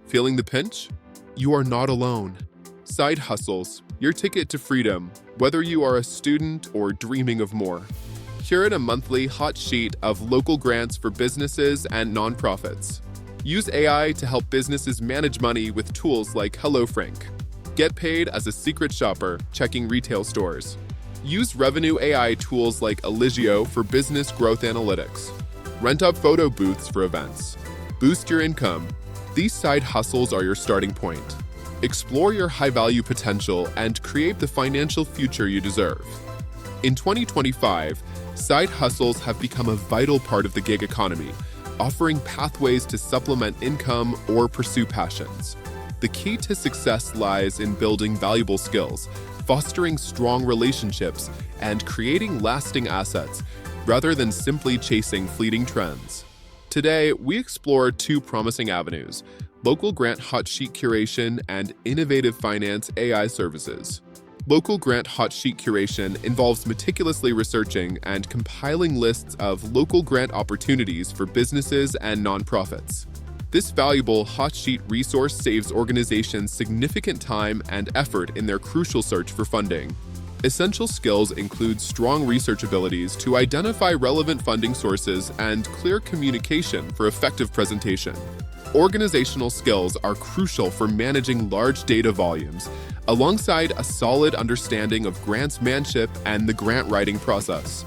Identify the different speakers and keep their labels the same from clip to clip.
Speaker 1: Feeling the pinch? You are not alone. Side hustles, your ticket to freedom, whether you are a student or dreaming of more. Curate a monthly hot sheet of local grants for businesses and nonprofits. Use AI to help businesses manage money with tools like HelloFrank. Get paid as a secret shopper checking retail stores. Use revenue AI tools like Alysio for business growth analytics. Rent out photo booths for events. Boost your income. These side hustles are your starting point. Explore your high-value potential and create the financial future you deserve. In 2025, side hustles have become a vital part of the gig economy, offering pathways to supplement income or pursue passions. The key to success lies in building valuable skills, fostering strong relationships, and creating lasting assets, rather than simply chasing fleeting trends. Today, we explore two promising avenues: local grant hot sheet curation and innovative finance AI services. Local grant hot sheet curation involves meticulously researching and compiling lists of local grant opportunities for businesses and nonprofits. This valuable hot sheet resource saves organizations significant time and effort in their crucial search for funding. Essential skills include strong research abilities to identify relevant funding sources and clear communication for effective presentation. Organizational skills are crucial for managing large data volumes, alongside a solid understanding of grantsmanship and the grant writing process.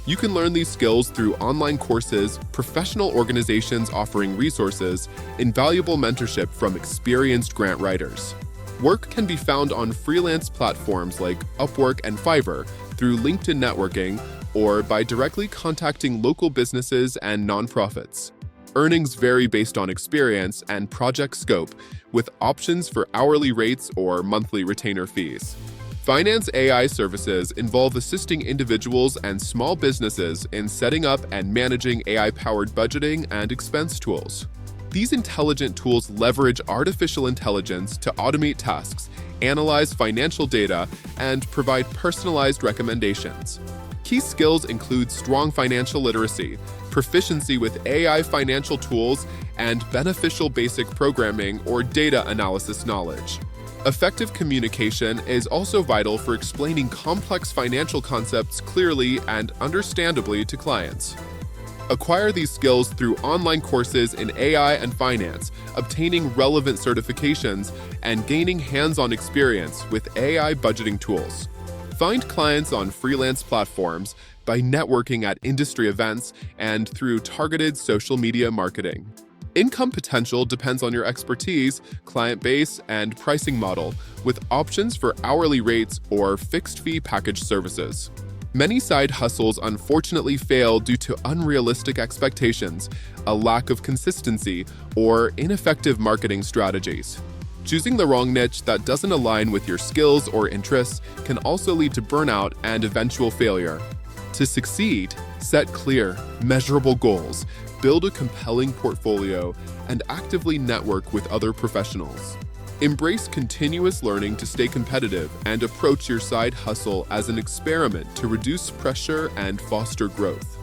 Speaker 1: You can learn these skills through online courses, professional organizations offering resources, invaluable mentorship from experienced grant writers. Work can be found on freelance platforms like Upwork and Fiverr, through LinkedIn networking, or by directly contacting local businesses and nonprofits. Earnings vary based on experience and project scope, with options for hourly rates or monthly retainer fees. Finance AI services involve assisting individuals and small businesses in setting up and managing AI-powered budgeting and expense tools. These intelligent tools leverage artificial intelligence to automate tasks, analyze financial data, and provide personalized recommendations. Key skills include strong financial literacy, proficiency with AI financial tools, and beneficial basic programming or data analysis knowledge. Effective communication is also vital for explaining complex financial concepts clearly and understandably to clients. Acquire these skills through online courses in AI and finance, obtaining relevant certifications, and gaining hands-on experience with AI budgeting tools. Find clients on freelance platforms, by networking at industry events, and through targeted social media marketing. Income potential depends on your expertise, client base, and pricing model, with options for hourly rates or fixed-fee package services. Many side hustles unfortunately fail due to unrealistic expectations, a lack of consistency, or ineffective marketing strategies. Choosing the wrong niche that doesn't align with your skills or interests can also lead to burnout and eventual failure. To succeed, set clear, measurable goals, build a compelling portfolio, and actively network with other professionals. Embrace continuous learning to stay competitive and approach your side hustle as an experiment to reduce pressure and foster growth.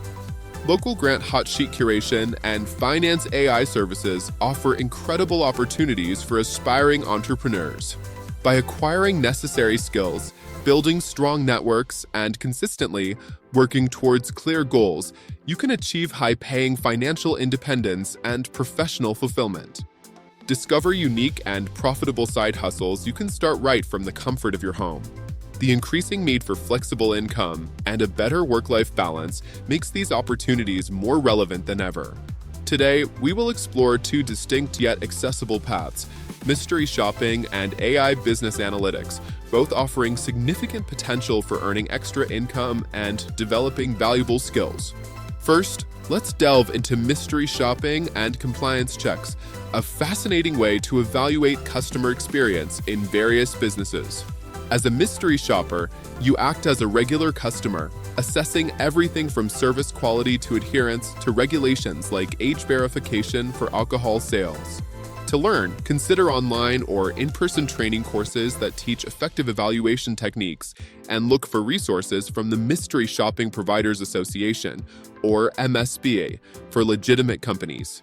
Speaker 1: Local grant hot sheet curation and finance AI services offer incredible opportunities for aspiring entrepreneurs. By acquiring necessary skills, building strong networks, and consistently working towards clear goals, you can achieve high-paying financial independence and professional fulfillment. Discover unique and profitable side hustles you can start right from the comfort of your home. The increasing need for flexible income and a better work-life balance makes these opportunities more relevant than ever. Today, we will explore two distinct yet accessible paths: mystery shopping and AI business analytics, both offering significant potential for earning extra income and developing valuable skills. First, let's delve into mystery shopping and compliance checks, a fascinating way to evaluate customer experience in various businesses. As a mystery shopper, you act as a regular customer, assessing everything from service quality to adherence to regulations like age verification for alcohol sales. To learn, consider online or in-person training courses that teach effective evaluation techniques, and look for resources from the Mystery Shopping Providers Association, or MSBA, for legitimate companies.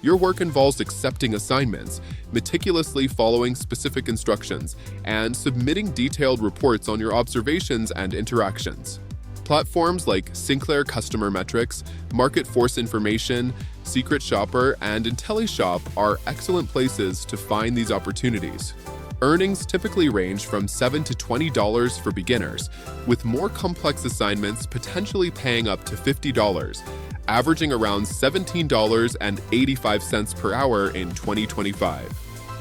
Speaker 1: Your work involves accepting assignments, meticulously following specific instructions, and submitting detailed reports on your observations and interactions. Platforms like Sinclair Customer Metrics, Market Force Information, Secret Shopper, and IntelliShop are excellent places to find these opportunities. Earnings typically range from $7 to $20 for beginners, with more complex assignments potentially paying up to $50, averaging around $17.85 per hour in 2025.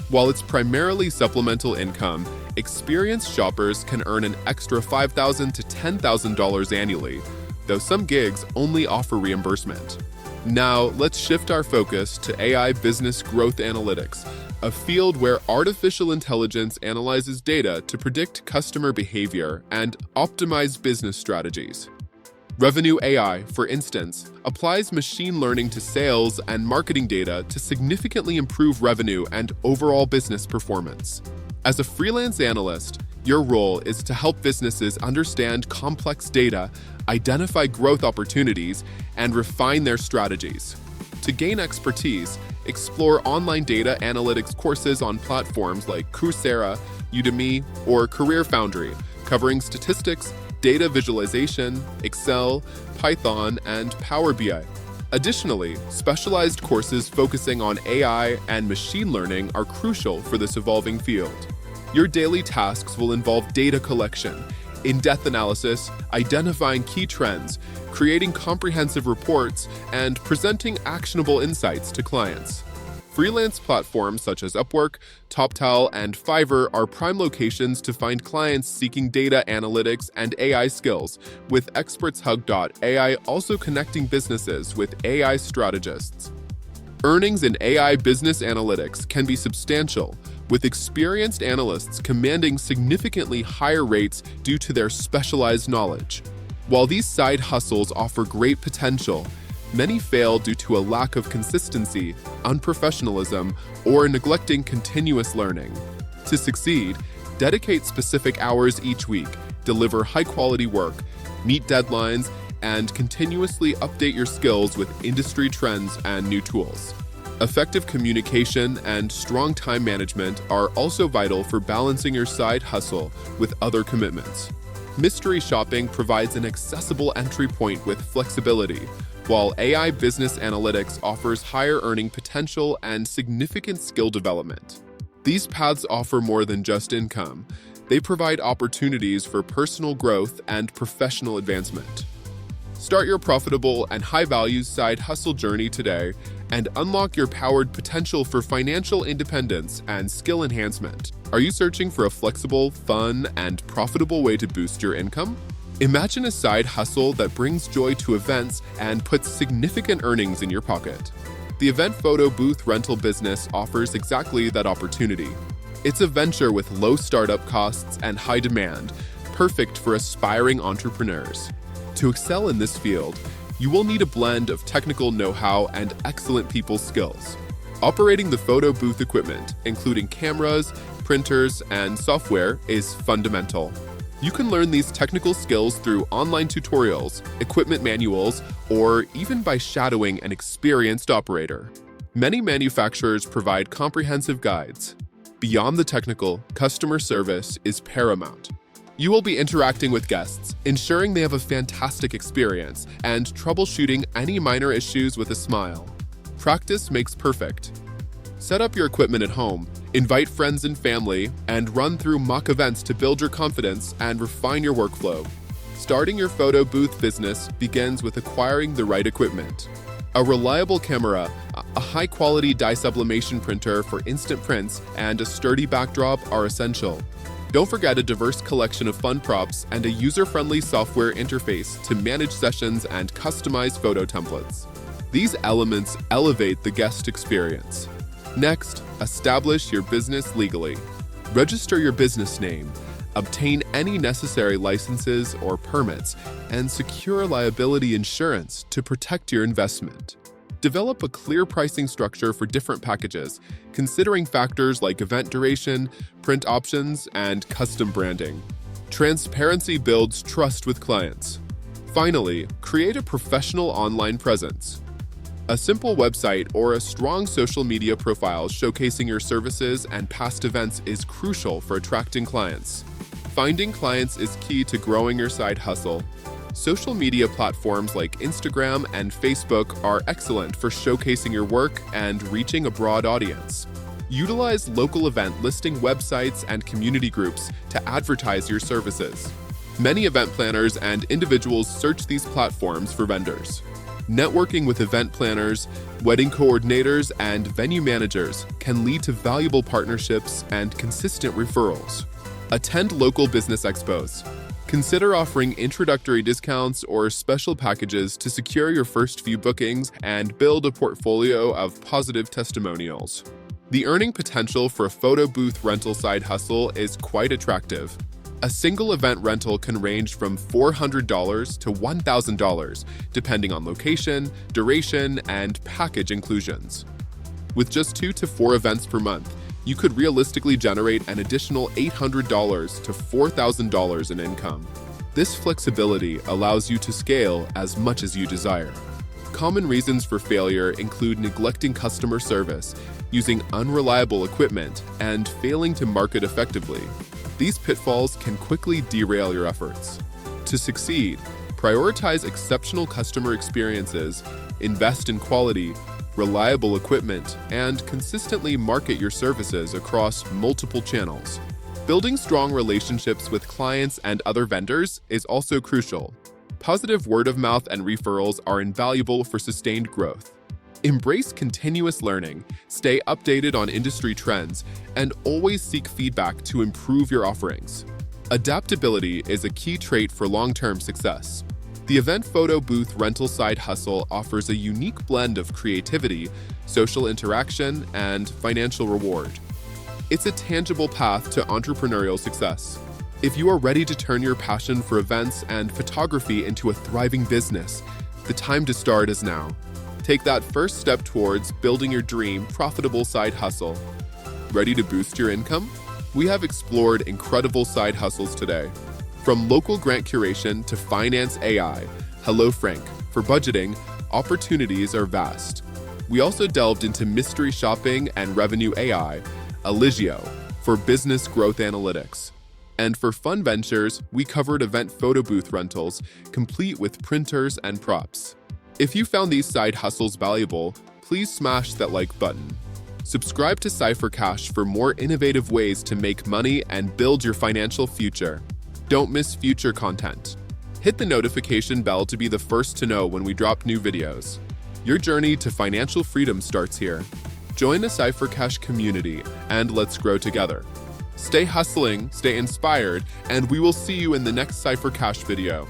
Speaker 1: While it's primarily supplemental income, experienced shoppers can earn an extra $5,000 to $10,000 annually, though some gigs only offer reimbursement. Now, let's shift our focus to AI business growth analytics, a field where artificial intelligence analyzes data to predict customer behavior and optimize business strategies. Revenue AI, for instance, applies machine learning to sales and marketing data to significantly improve revenue and overall business performance. As a freelance analyst, your role is to help businesses understand complex data, identify growth opportunities, and refine their strategies. To gain expertise, explore online data analytics courses on platforms like Coursera, Udemy, or Career Foundry, covering statistics, data visualization, Excel, Python, and Power BI. Additionally, specialized courses focusing on AI and machine learning are crucial for this evolving field. Your daily tasks will involve data collection, in-depth analysis, identifying key trends, creating comprehensive reports, and presenting actionable insights to clients. Freelance platforms such as Upwork, TopTal, and Fiverr are prime locations to find clients seeking data analytics and AI skills, with ExpertsHug.ai also connecting businesses with AI strategists. Earnings in AI business analytics can be substantial, with experienced analysts commanding significantly higher rates due to their specialized knowledge. While these side hustles offer great potential, many fail due to a lack of consistency, unprofessionalism, or neglecting continuous learning. To succeed, dedicate specific hours each week, deliver high-quality work, meet deadlines, and continuously update your skills with industry trends and new tools. Effective communication and strong time management are also vital for balancing your side hustle with other commitments. Mystery shopping provides an accessible entry point with flexibility, while AI business analytics offers higher earning potential and significant skill development. These paths offer more than just income. They provide opportunities for personal growth and professional advancement. Start your profitable and high-value side hustle journey today and unlock your powered potential for financial independence and skill enhancement. Are you searching for a flexible, fun, and profitable way to boost your income? Imagine a side hustle that brings joy to events and puts significant earnings in your pocket. The event photo booth rental business offers exactly that opportunity. It's a venture with low startup costs and high demand, perfect for aspiring entrepreneurs. To excel in this field, you will need a blend of technical know-how and excellent people skills. Operating the photo booth equipment, including cameras, printers, and software, is fundamental. You can learn these technical skills through online tutorials, equipment manuals, or even by shadowing an experienced operator. Many manufacturers provide comprehensive guides. Beyond the technical, customer service is paramount. You will be interacting with guests, ensuring they have a fantastic experience, and troubleshooting any minor issues with a smile. Practice makes perfect. Set up your equipment at home, invite friends and family, and run through mock events to build your confidence and refine your workflow. Starting your photo booth business begins with acquiring the right equipment. A reliable camera, a high-quality dye sublimation printer for instant prints, and a sturdy backdrop are essential. Don't forget a diverse collection of fun props and a user-friendly software interface to manage sessions and customize photo templates. These elements elevate the guest experience. Next, establish your business legally. Register your business name, obtain any necessary licenses or permits, and secure liability insurance to protect your investment. Develop a clear pricing structure for different packages, considering factors like event duration, print options, and custom branding. Transparency builds trust with clients. Finally, create a professional online presence. A simple website or a strong social media profile showcasing your services and past events is crucial for attracting clients. Finding clients is key to growing your side hustle. Social media platforms like Instagram and Facebook are excellent for showcasing your work and reaching a broad audience. Utilize local event listing websites and community groups to advertise your services. Many event planners and individuals search these platforms for vendors. Networking with event planners, wedding coordinators, and venue managers can lead to valuable partnerships and consistent referrals. Attend local business expos. Consider offering introductory discounts or special packages to secure your first few bookings and build a portfolio of positive testimonials. The earning potential for a photo booth rental side hustle is quite attractive. A single event rental can range from $400 to $1,000, depending on location, duration, and package inclusions. With just 2 to 4 events per month, you could realistically generate an additional $800 to $4,000 in income. This flexibility allows you to scale as much as you desire. Common reasons for failure include neglecting customer service, using unreliable equipment, and failing to market effectively. These pitfalls can quickly derail your efforts. To succeed, prioritize exceptional customer experiences, invest in quality, reliable equipment, and consistently market your services across multiple channels. Building strong relationships with clients and other vendors is also crucial. Positive word of mouth and referrals are invaluable for sustained growth. Embrace continuous learning, stay updated on industry trends, and always seek feedback to improve your offerings. Adaptability is a key trait for long-term success. The event photo booth rental side hustle offers a unique blend of creativity, social interaction, and financial reward. It's a tangible path to entrepreneurial success. If you are ready to turn your passion for events and photography into a thriving business, the time to start is now. Take that first step towards building your dream profitable side hustle. Ready to boost your income? We have explored incredible side hustles today. From local grant curation to finance AI, HelloFrank, for budgeting, opportunities are vast. We also delved into mystery shopping and revenue AI, Alysio, for business growth analytics. And for fun ventures, we covered event photo booth rentals, complete with printers and props. If you found these side hustles valuable, please smash that like button. Subscribe to Cipher-Cash for more innovative ways to make money and build your financial future. Don't miss future content. Hit the notification bell to be the first to know when we drop new videos. Your journey to financial freedom starts here. Join the Cipher-Cash community and let's grow together. Stay hustling, stay inspired, and we will see you in the next Cipher-Cash video.